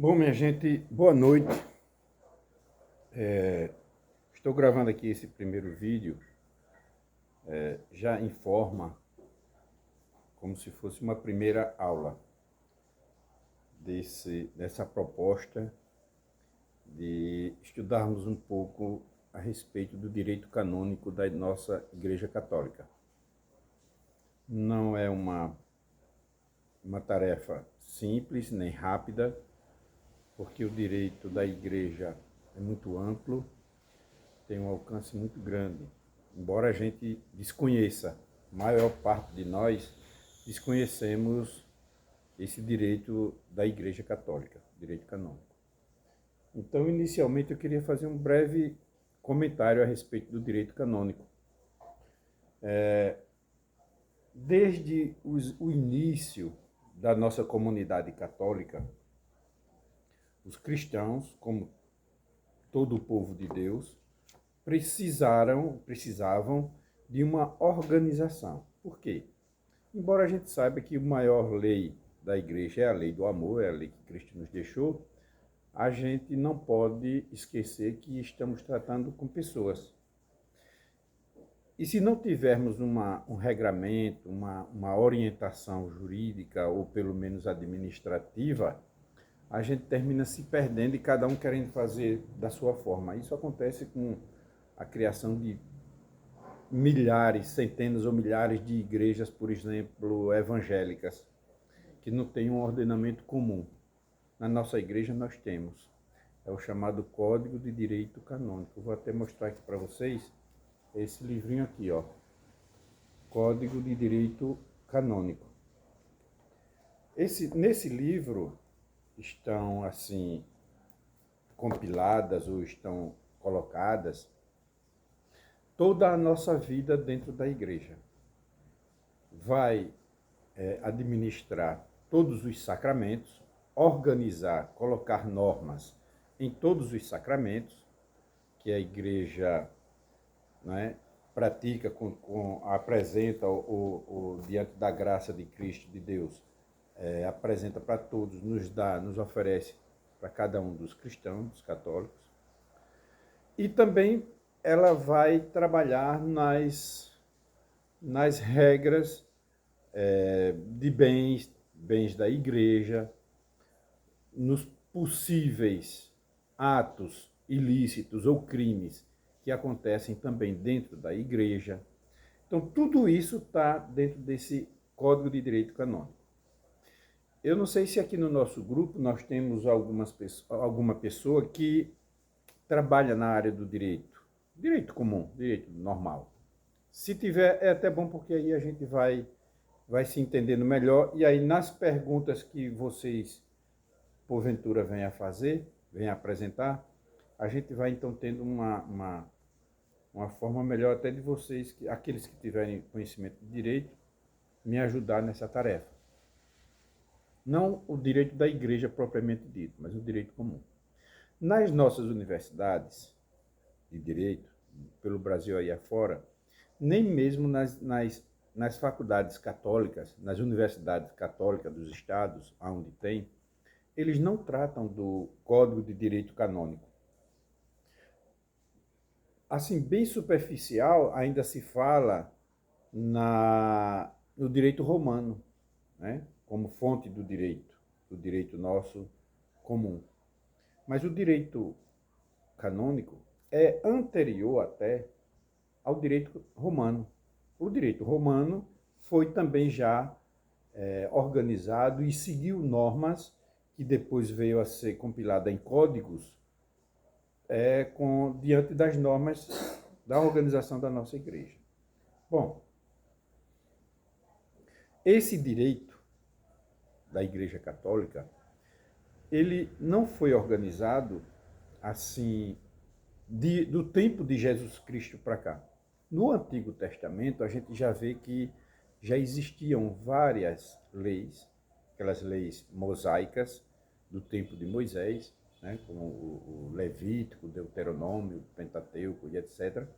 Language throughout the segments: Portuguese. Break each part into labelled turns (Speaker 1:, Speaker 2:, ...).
Speaker 1: Bom, minha gente, boa noite. Estou gravando aqui esse primeiro vídeo, já em forma, como se fosse uma primeira aula dessa proposta de estudarmos um pouco a respeito do direito canônico da nossa Igreja Católica. Não é uma tarefa simples nem rápida, porque o direito da Igreja é muito amplo, tem um alcance muito grande. Embora a gente desconheça, a maior parte de nós desconhecemos esse direito da Igreja Católica, direito canônico. Então, inicialmente, eu queria fazer um breve comentário a respeito do direito canônico. Desde o início da nossa comunidade católica, os cristãos, como todo o povo de Deus, precisavam de uma organização. Por quê? Embora a gente saiba que a maior lei da igreja é a lei do amor, é a lei que Cristo nos deixou, a gente não pode esquecer que estamos tratando com pessoas. E se não tivermos um regramento, uma orientação jurídica, ou pelo menos administrativa, a gente termina se perdendo e cada um querendo fazer da sua forma. Isso acontece com a criação de milhares, centenas ou milhares de igrejas, por exemplo, evangélicas, que não têm um ordenamento comum. Na nossa igreja nós temos, é o chamado Código de Direito Canônico. Vou até mostrar aqui para vocês esse livrinho aqui, ó. Código de Direito Canônico. Nesse livro estão assim compiladas ou estão colocadas toda a nossa vida dentro da igreja. Vai administrar todos os sacramentos, organizar, colocar normas em todos os sacramentos que a igreja, né, pratica, apresenta diante da graça de Cristo, de Deus, apresenta para todos, nos oferece para cada um dos cristãos, dos católicos. E também ela vai trabalhar nas regras de bens da igreja, nos possíveis atos ilícitos ou crimes que acontecem também dentro da igreja. Então, tudo isso está dentro desse Código de Direito Canônico. Eu não sei se aqui no nosso grupo nós temos alguma pessoa que trabalha na área do direito comum, direito normal. Se tiver, é até bom, porque aí a gente vai se entendendo melhor, e aí nas perguntas que vocês, porventura, venham apresentar, a gente vai então tendo uma forma melhor até de vocês, aqueles que tiverem conhecimento de direito, me ajudar nessa tarefa. Não o direito da igreja propriamente dito, mas o direito comum. Nas nossas universidades de direito, pelo Brasil aí afora, nem mesmo nas faculdades católicas, nas universidades católicas dos estados, onde tem, eles não tratam do Código de Direito Canônico. Assim, bem superficial, ainda se fala no direito romano, né, como fonte do direito nosso comum. Mas o direito canônico é anterior até ao direito romano. O direito romano foi também já organizado e seguiu normas que depois veio a ser compilada em códigos diante das normas da organização da nossa igreja. Bom, esse direito da Igreja Católica, ele não foi organizado assim do tempo de Jesus Cristo para cá. No Antigo Testamento, a gente já vê que já existiam várias leis, aquelas leis mosaicas do tempo de Moisés, né, como o Levítico, o Deuteronômio, o Pentateuco e etc.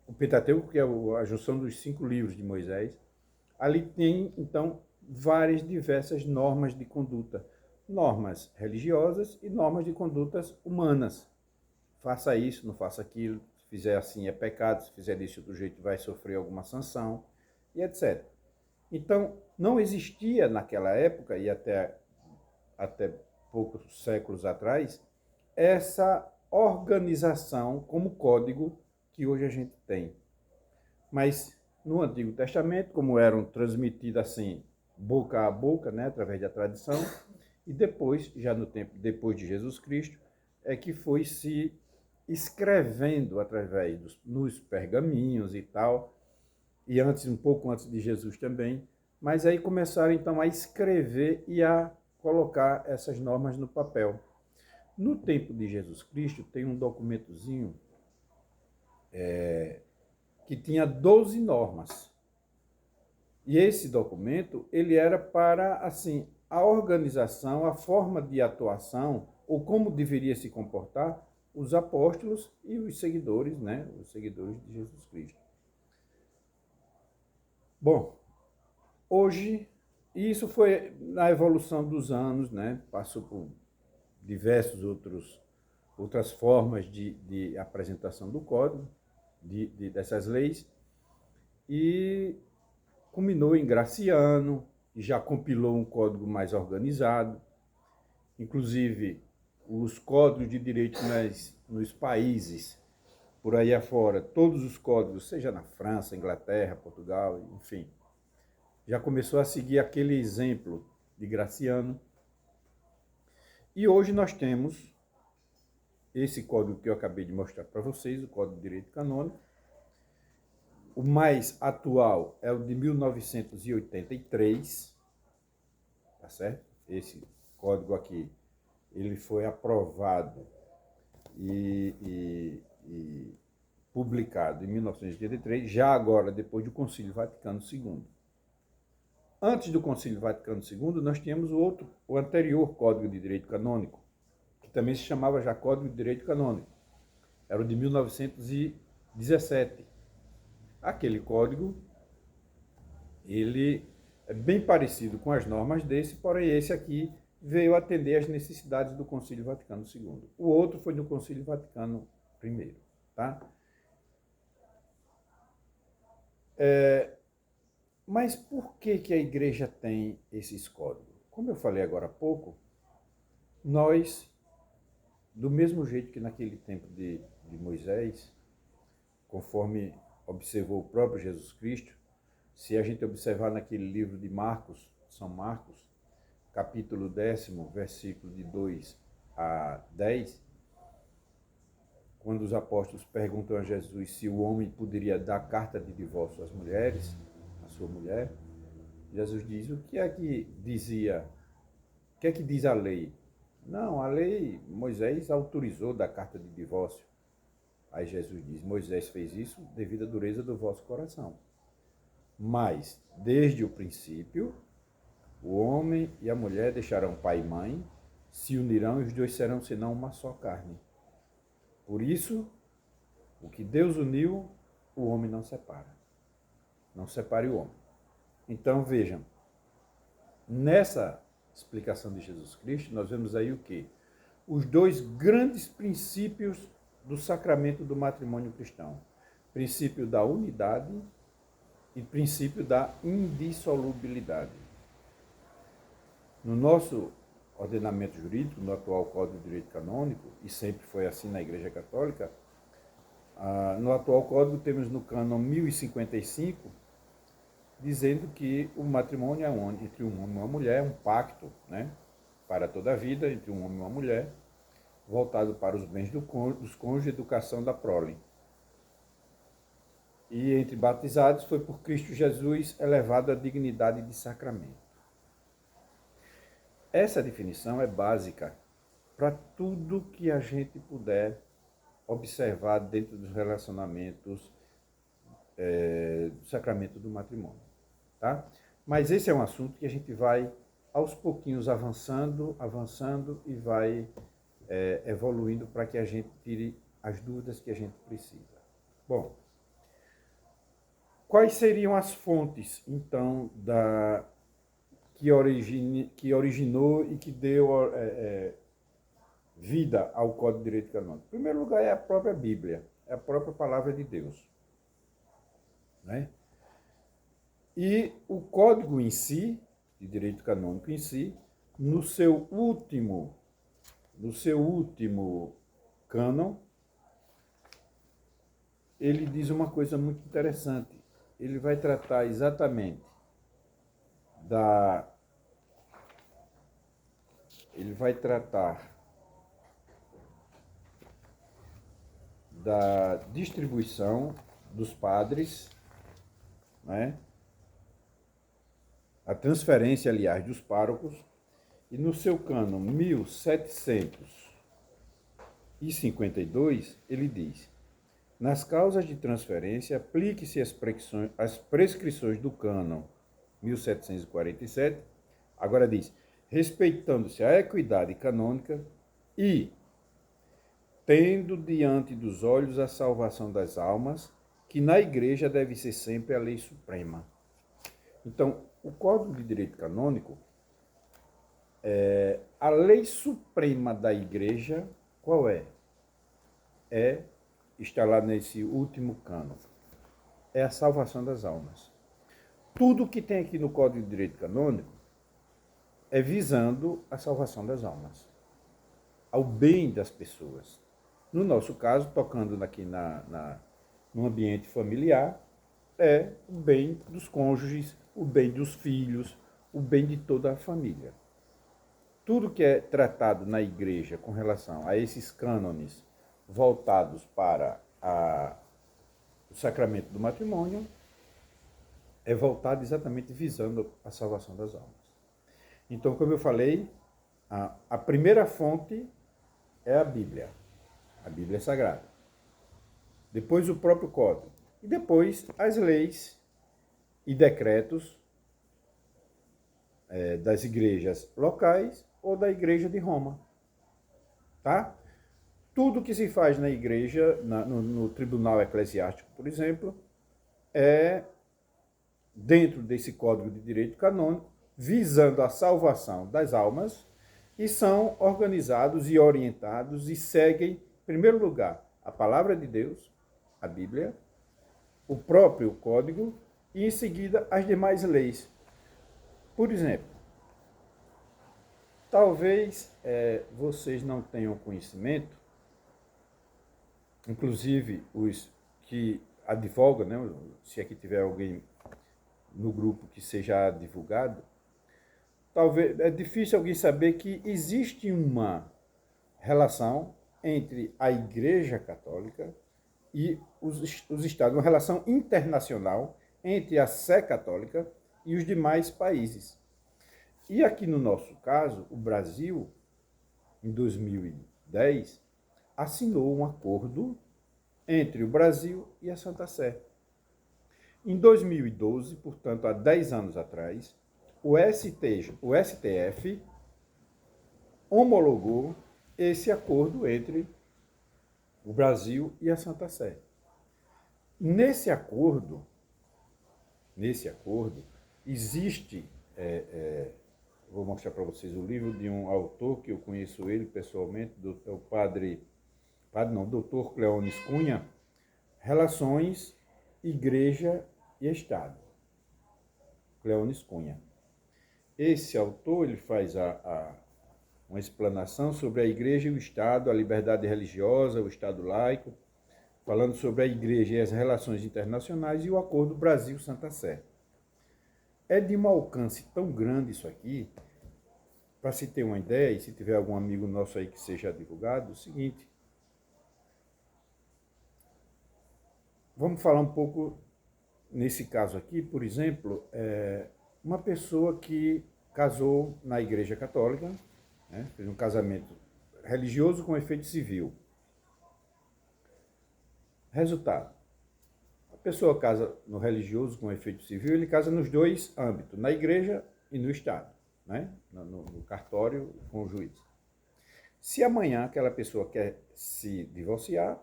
Speaker 1: O Pentateuco, que é a junção dos 5 livros de Moisés, ali tem, então, diversas normas de conduta, normas religiosas e normas de condutas humanas. Faça isso, não faça aquilo, se fizer assim é pecado, se fizer desse outro jeito vai sofrer alguma sanção, e etc. Então, não existia naquela época, e até poucos séculos atrás, essa organização como código que hoje a gente tem. Mas no Antigo Testamento, como eram transmitidas assim, boca a boca, né, através da tradição, e depois, já no tempo depois de Jesus Cristo, é que foi se escrevendo através nos pergaminhos e tal, e antes, um pouco antes de Jesus também, mas aí começaram então a escrever e a colocar essas normas no papel. No tempo de Jesus Cristo, tem um documentozinho que tinha 12 normas. E esse documento, ele era para, assim, a organização, a forma de atuação, ou como deveria se comportar os apóstolos e os seguidores, né? Os seguidores de Jesus Cristo. Bom, hoje, isso foi na evolução dos anos, né? Passou por diversos outras formas de apresentação do código, dessas leis, e culminou em Graciano, que já compilou um código mais organizado. Inclusive, os códigos de direito nos países por aí afora, todos os códigos, seja na França, Inglaterra, Portugal, enfim, já começou a seguir aquele exemplo de Graciano. E hoje nós temos esse código que eu acabei de mostrar para vocês, o Código de Direito Canônico. O mais atual é o de 1983, tá certo? Esse código aqui, ele foi aprovado e publicado em 1983, já agora depois do Concílio Vaticano II. Antes do Concílio Vaticano II, nós tínhamos o anterior Código de Direito Canônico, que também se chamava já Código de Direito Canônico. Era o de 1917. Aquele código, ele é bem parecido com as normas desse, porém esse aqui veio atender às necessidades do Concílio Vaticano II. O outro foi do Concílio Vaticano I, tá? Mas por que a igreja tem esses códigos? Como eu falei agora há pouco, nós, do mesmo jeito que naquele tempo de Moisés, conforme observou o próprio Jesus Cristo, se a gente observar naquele livro de Marcos, São Marcos, capítulo 10, versículo de 2 a 10, quando os apóstolos perguntam a Jesus se o homem poderia dar carta de divórcio às mulheres, à sua mulher, Jesus diz: o que é que dizia, o que é que diz a lei? Não, a lei, Moisés autorizou dar carta de divórcio. Aí Jesus diz: Moisés fez isso devido à dureza do vosso coração. Mas, desde o princípio, o homem e a mulher deixarão pai e mãe, se unirão e os dois serão senão uma só carne. Por isso, o que Deus uniu, o homem não separa. Não separe o homem. Então, vejam, nessa explicação de Jesus Cristo, nós vemos aí o quê? Os dois grandes princípios do sacramento do matrimônio cristão. Princípio da unidade e princípio da indissolubilidade. No nosso ordenamento jurídico, no atual Código de Direito Canônico, e sempre foi assim na Igreja Católica, no atual Código temos no cânon 1055, dizendo que o matrimônio é entre um homem e uma mulher, um pacto, né, para toda a vida, entre um homem e uma mulher, voltado para os bens dos cônjuges e educação da prole. E entre batizados foi por Cristo Jesus elevado à dignidade de sacramento. Essa definição é básica para tudo que a gente puder observar dentro dos relacionamentos do sacramento do matrimônio, tá? Mas esse é um assunto que a gente vai aos pouquinhos avançando e vai evoluindo para que a gente tire as dúvidas que a gente precisa. Bom, quais seriam as fontes, então, que originou e que deu vida ao Código de Direito Canônico? Em primeiro lugar, é a própria Bíblia, é a própria Palavra de Deus. Né? E o Código em si, de Direito Canônico em si, no seu último cânon, ele diz uma coisa muito interessante. Ele vai tratar exatamente da distribuição dos padres, né? A transferência, aliás, dos párocos, e no seu cânon 1752, ele diz: nas causas de transferência, aplique-se as prescrições do cânon 1747, agora diz, respeitando-se a equidade canônica e tendo diante dos olhos a salvação das almas, que na igreja deve ser sempre a lei suprema. Então, o Código de Direito Canônico, a lei suprema da igreja, qual é? Está lá nesse último cânon. É a salvação das almas. Tudo que tem aqui no Código de Direito Canônico é visando a salvação das almas, ao bem das pessoas. No nosso caso, tocando aqui no ambiente familiar, é o bem dos cônjuges, o bem dos filhos, o bem de toda a família. Tudo que é tratado na igreja com relação a esses cânones voltados para o sacramento do matrimônio é voltado exatamente visando a salvação das almas. Então, como eu falei, a primeira fonte é a Bíblia Sagrada. Depois o próprio Código. E depois as leis e decretos das igrejas locais ou da Igreja de Roma. Tá? Tudo que se faz na igreja, no tribunal eclesiástico, por exemplo, é dentro desse Código de Direito Canônico, visando a salvação das almas, e são organizados e orientados e seguem, em primeiro lugar, a Palavra de Deus, a Bíblia, o próprio Código, e em seguida as demais leis. Por exemplo, talvez vocês não tenham conhecimento, inclusive os que advogam, né, se aqui tiver alguém no grupo que seja advogado, talvez é difícil alguém saber que existe uma relação entre a Igreja Católica e os Estados, uma relação internacional entre a Sé Católica e os demais países. E aqui no nosso caso, o Brasil, em 2010, assinou um acordo entre o Brasil e a Santa Sé. Em 2012, portanto, há 10 anos atrás, o STF homologou esse acordo entre o Brasil e a Santa Sé. Nesse acordo existe, vou mostrar para vocês o livro de um autor que eu conheço ele pessoalmente, o doutor Cleones Cunha, Relações Igreja e Estado. Cleones Cunha. Esse autor ele faz uma explanação sobre a Igreja e o Estado, a liberdade religiosa, o Estado laico, falando sobre a Igreja e as relações internacionais e o acordo Brasil-Santa Sé. É de um alcance tão grande isso aqui, para se ter uma ideia, e se tiver algum amigo nosso aí que seja advogado, o seguinte, vamos falar um pouco, nesse caso aqui, por exemplo, uma pessoa que casou na Igreja Católica, né, fez um casamento religioso com efeito civil. Resultado, a pessoa casa no religioso com efeito civil, ele casa nos dois âmbitos, na igreja e no Estado, né, no cartório com o juiz. Se amanhã aquela pessoa quer se divorciar,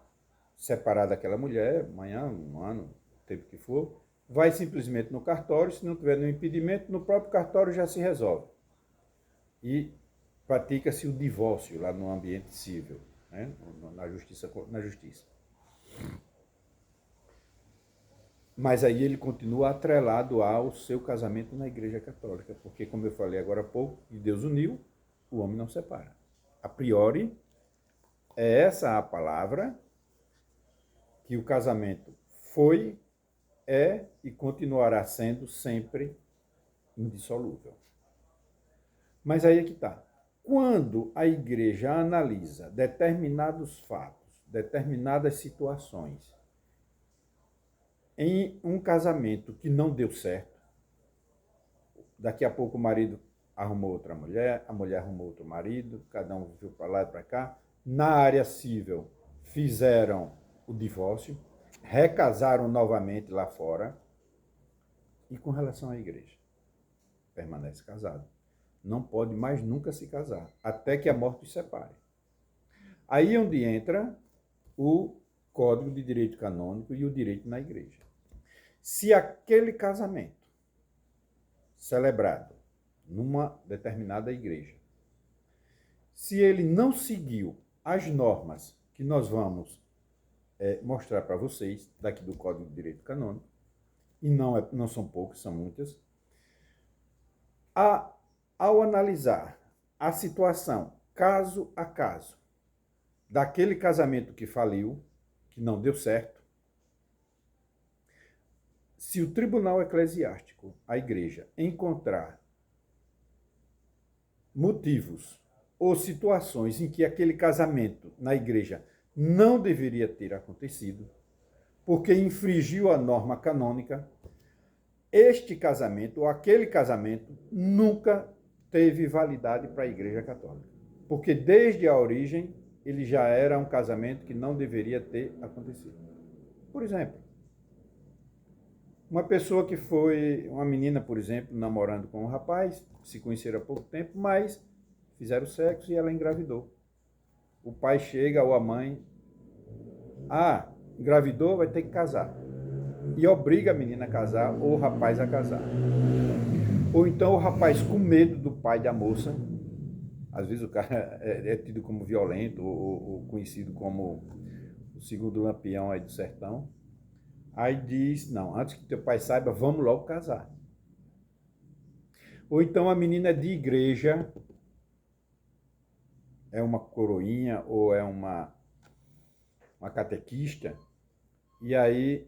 Speaker 1: separar daquela mulher, amanhã, um ano, o tempo que for, vai simplesmente no cartório, se não tiver nenhum impedimento, no próprio cartório já se resolve. E pratica-se o divórcio lá no ambiente civil, né? na justiça. Mas aí ele continua atrelado ao seu casamento na Igreja Católica, porque, como eu falei agora há pouco, que Deus uniu, o homem não separa. A priori, é essa a palavra, que o casamento foi, é e continuará sendo sempre indissolúvel. Mas aí é que está. Quando a Igreja analisa determinados fatos, determinadas situações, em um casamento que não deu certo, daqui a pouco o marido arrumou outra mulher, a mulher arrumou outro marido, cada um viu para lá e para cá. Na área civil, fizeram o divórcio, recasaram novamente lá fora. E com relação à igreja, permanece casado. Não pode mais nunca se casar, até que a morte os separe. Aí é onde entra o Código de Direito Canônico e o direito na igreja. Se aquele casamento celebrado numa determinada igreja, se ele não seguiu as normas que nós vamos mostrar para vocês, daqui do Código de Direito Canônico, e não são poucas, são muitas, ao analisar a situação, caso a caso, daquele casamento que faliu, que não deu certo, se o tribunal eclesiástico, a igreja, encontrar motivos ou situações em que aquele casamento na igreja não deveria ter acontecido, porque infringiu a norma canônica, este casamento ou aquele casamento nunca teve validade para a Igreja Católica. Porque desde a origem ele já era um casamento que não deveria ter acontecido. Por exemplo, uma pessoa que foi, uma menina, por exemplo, namorando com um rapaz, se conheceram há pouco tempo, mas fizeram sexo e ela engravidou. O pai chega ou a mãe, engravidou, vai ter que casar. E obriga a menina a casar ou o rapaz a casar. Ou então o rapaz, com medo do pai da moça, às vezes o cara é tido como violento ou conhecido como o segundo lampião aí do sertão, aí diz, não, antes que teu pai saiba, vamos logo casar. Ou então a menina é de igreja, é uma coroinha ou é uma catequista, e aí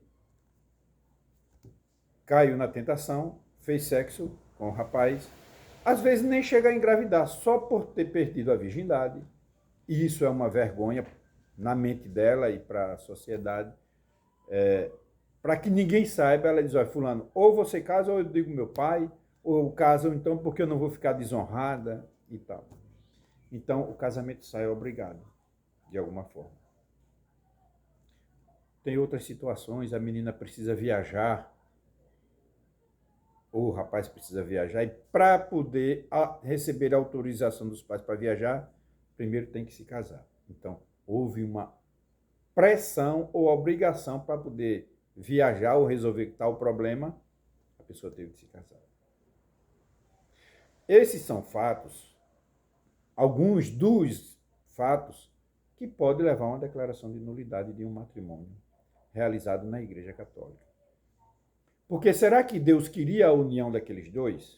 Speaker 1: caiu na tentação, fez sexo com o rapaz, às vezes nem chega a engravidar, só por ter perdido a virgindade, e isso é uma vergonha na mente dela e para a sociedade, para que ninguém saiba, ela diz, olha, fulano, ou você casa ou eu digo meu pai, ou casam então porque eu não vou ficar desonrada e tal. Então o casamento sai obrigado, de alguma forma. Tem outras situações, a menina precisa viajar, ou o rapaz precisa viajar, e para poder receber a autorização dos pais para viajar, primeiro tem que se casar. Então, houve uma pressão ou obrigação para poder viajar ou resolver tal problema, a pessoa teve que se casar. Esses são fatos, alguns dos fatos, que podem levar a uma declaração de nulidade de um matrimônio realizado na Igreja Católica. Porque será que Deus queria a união daqueles dois?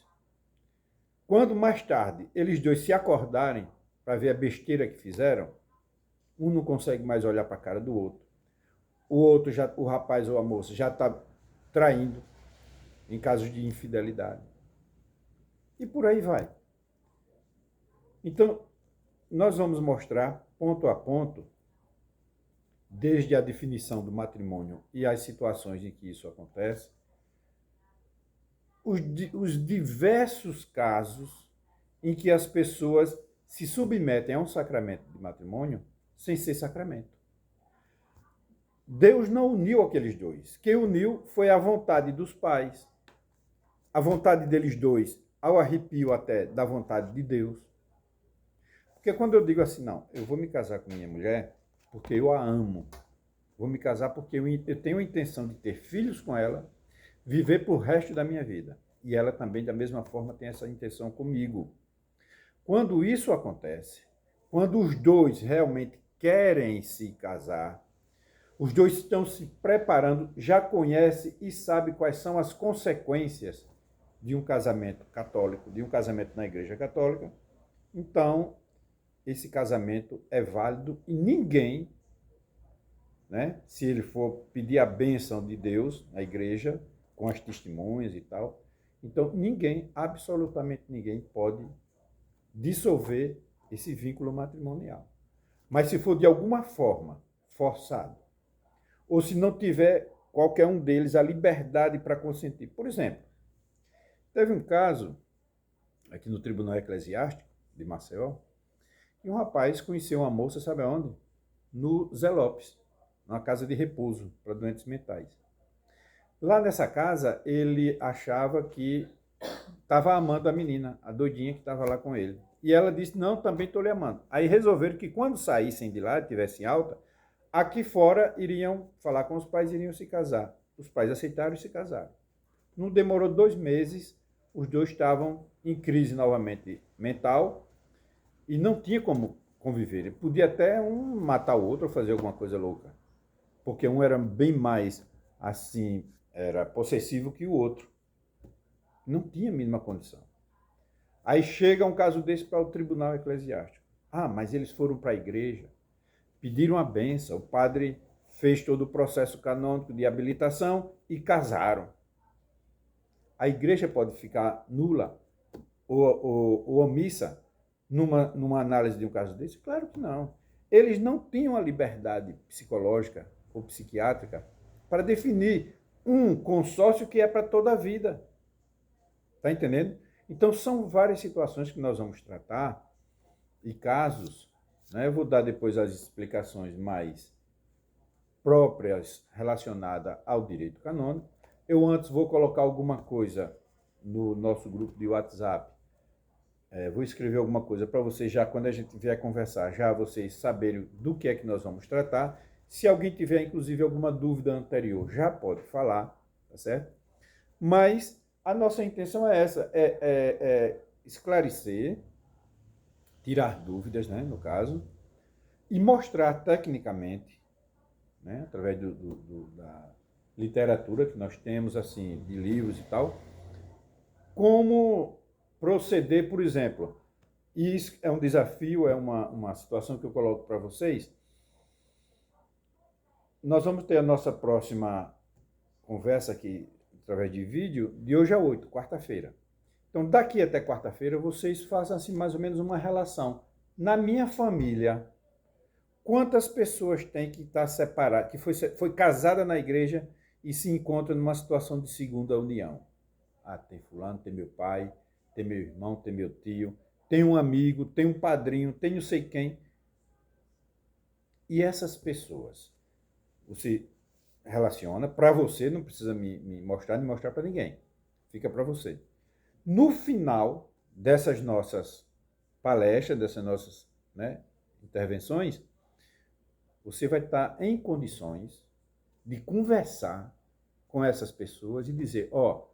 Speaker 1: Quando mais tarde eles dois se acordarem para ver a besteira que fizeram, um não consegue mais olhar para a cara do outro. O outro, o rapaz ou a moça, já está traindo em casos de infidelidade. E por aí vai. Então, nós vamos mostrar, ponto a ponto, desde a definição do matrimônio e as situações em que isso acontece, os diversos casos em que as pessoas se submetem a um sacramento de matrimônio sem ser sacramento. Deus não uniu aqueles dois. Quem uniu foi a vontade dos pais, a vontade deles dois, ao arrepio até da vontade de Deus. Porque quando eu digo assim, não, eu vou me casar com minha mulher porque eu a amo, vou me casar porque eu tenho a intenção de ter filhos com ela, viver para o resto da minha vida. E ela também, da mesma forma, tem essa intenção comigo. Quando isso acontece, quando os dois realmente querem se casar, os dois estão se preparando, já conhecem e sabem quais são as consequências de um casamento católico, de um casamento na Igreja Católica, então esse casamento é válido e ninguém, né, se ele for pedir a bênção de Deus na igreja, com as testemunhas e tal, então ninguém, absolutamente ninguém, pode dissolver esse vínculo matrimonial. Mas se for de alguma forma forçado, ou se não tiver qualquer um deles a liberdade para consentir. Por exemplo, teve um caso aqui no Tribunal Eclesiástico de Maceió, e um rapaz conheceu uma moça, sabe aonde? No Zé Lopes, numa casa de repouso para doentes mentais. Lá nessa casa, ele achava que estava amando a menina, a doidinha que estava lá com ele. E ela disse, não, também estou lhe amando. Aí resolveram que quando saíssem de lá, tivessem alta, aqui fora iriam falar com os pais e iriam se casar. Os pais aceitaram e se casaram. Não demorou 2 meses, os dois estavam em crise novamente mental e não tinha como conviver. Ele podia até um matar o outro ou fazer alguma coisa louca. Porque um era bem mais, assim, era possessivo que o outro. Não tinha a mínima condição. Aí chega um caso desse para o Tribunal Eclesiástico. Ah, mas eles foram para a igreja, pediram a benção, o padre fez todo o processo canônico de habilitação e casaram. A igreja pode ficar nula ou omissa numa análise de um caso desse? Claro que não. Eles não tinham a liberdade psicológica ou psiquiátrica para definir um consórcio que é para toda a vida. Está entendendo? Então, são várias situações que nós vamos tratar e casos, né? Eu vou dar depois as explicações mais próprias relacionadas ao direito canônico. Eu antes vou colocar alguma coisa no nosso grupo de WhatsApp. Vou escrever alguma coisa para vocês já, quando a gente vier conversar, já vocês saberem do que é que nós vamos tratar. Se alguém tiver, inclusive, alguma dúvida anterior, já pode falar, tá certo? Mas a nossa intenção é essa, esclarecer, tirar dúvidas, né, no caso, e mostrar tecnicamente, né, através da literatura que nós temos, assim, de livros e tal, como proceder, por exemplo. E isso é um desafio, é uma situação que eu coloco para vocês. Nós vamos ter a nossa próxima conversa aqui, através de vídeo, de hoje a 8, quarta-feira. Então, daqui até quarta-feira, vocês façam assim, mais ou menos uma relação. Na minha família, quantas pessoas tem que estar separadas, que foi casada na igreja e se encontra numa situação de segunda união? Ah, tem fulano, tem meu pai, tem meu irmão, tem meu tio, tem um amigo, tem um padrinho, tem não sei quem. E essas pessoas, você relaciona para você, não precisa me mostrar, nem mostrar para ninguém. Fica para você. No final dessas nossas palestras, dessas nossas, né, intervenções, você vai estar em condições de conversar com essas pessoas e dizer, ó,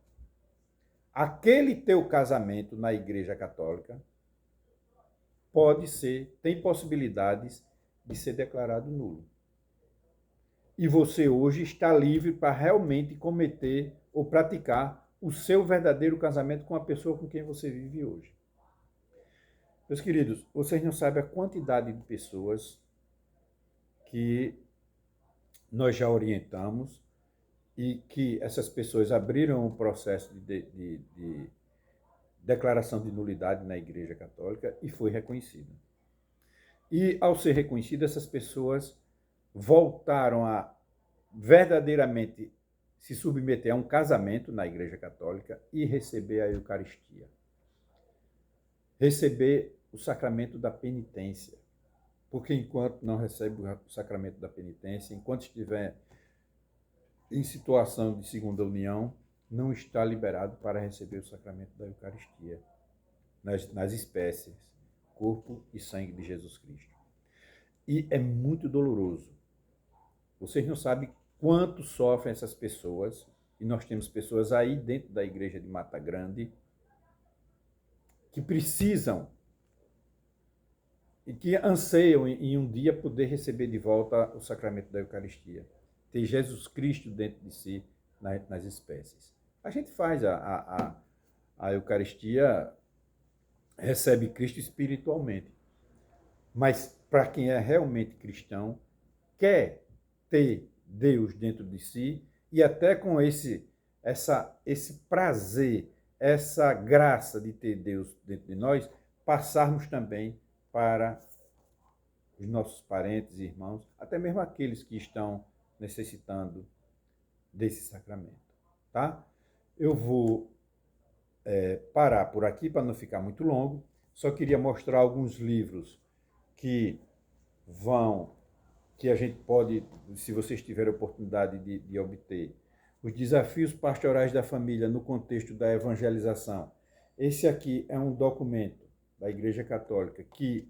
Speaker 1: aquele teu casamento na Igreja Católica pode ser, tem possibilidades de ser declarado nulo. E você hoje está livre para realmente cometer ou praticar o seu verdadeiro casamento com a pessoa com quem você vive hoje. Meus queridos, vocês não sabem a quantidade de pessoas que nós já orientamos e que essas pessoas abriram um processo de declaração de nulidade na Igreja Católica e foi reconhecida. E, ao ser reconhecida, essas pessoas voltaram a verdadeiramente se submeter a um casamento na Igreja Católica e receber a Eucaristia. Receber o sacramento da penitência. Porque enquanto não recebe o sacramento da penitência, enquanto estiver em situação de segunda união, não está liberado para receber o sacramento da Eucaristia, nas espécies, corpo e sangue de Jesus Cristo. E é muito doloroso. Vocês não sabem quanto sofrem essas pessoas e nós temos pessoas aí dentro da igreja de Mata Grande que precisam e que anseiam em um dia poder receber de volta o sacramento da Eucaristia. Ter Jesus Cristo dentro de si nas espécies. A gente faz a Eucaristia, recebe Cristo espiritualmente. Mas para quem é realmente cristão, quer ter Deus dentro de si e até com esse prazer, essa graça de ter Deus dentro de nós, passarmos também para os nossos parentes e irmãos, até mesmo aqueles que estão necessitando desse sacramento, tá? Eu vou parar por aqui para não ficar muito longo. Só queria mostrar alguns livros que a gente pode, se vocês tiverem a oportunidade de obter. Os desafios pastorais da família no contexto da evangelização. Esse aqui é um documento da Igreja Católica que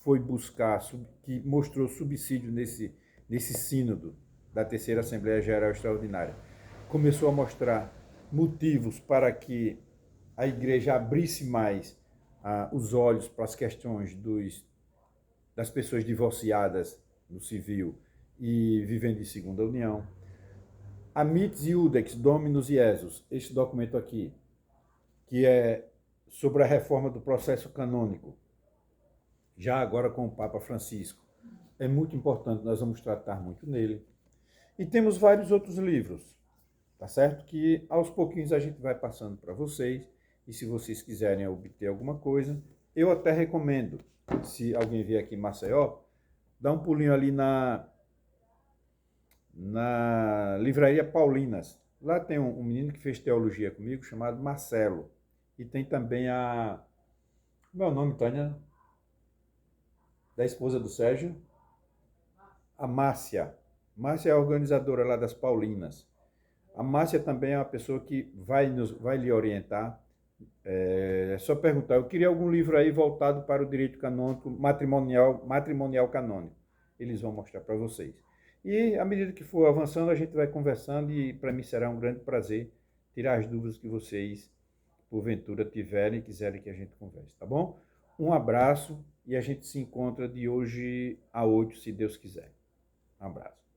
Speaker 1: foi buscar, que mostrou subsídio nesse sínodo da Terceira Assembleia Geral Extraordinária. Começou a mostrar motivos para que a Igreja abrisse mais os olhos para as questões das pessoas divorciadas no civil e vivendo em segunda união. Amites Iudex Dominus Iesus, esse documento aqui, que é sobre a reforma do processo canônico, já agora com o Papa Francisco. É muito importante, nós vamos tratar muito nele. E temos vários outros livros, tá certo? Que aos pouquinhos a gente vai passando para vocês, e se vocês quiserem obter alguma coisa, eu até recomendo, se alguém vier aqui em Maceió, dá um pulinho ali na Livraria Paulinas. Lá tem um menino que fez teologia comigo, chamado Marcelo. E tem também como é o nome, Tânia? Da esposa do Sérgio? A Márcia. Márcia é a organizadora lá das Paulinas. A Márcia também é uma pessoa que vai lhe orientar. É só perguntar. Eu queria algum livro aí voltado para o direito canônico, matrimonial canônico. Eles vão mostrar para vocês. E à medida que for avançando, a gente vai conversando e para mim será um grande prazer tirar as dúvidas que vocês, porventura, tiverem e quiserem que a gente converse, tá bom? Um abraço e a gente se encontra de hoje a 8, se Deus quiser. Um abraço.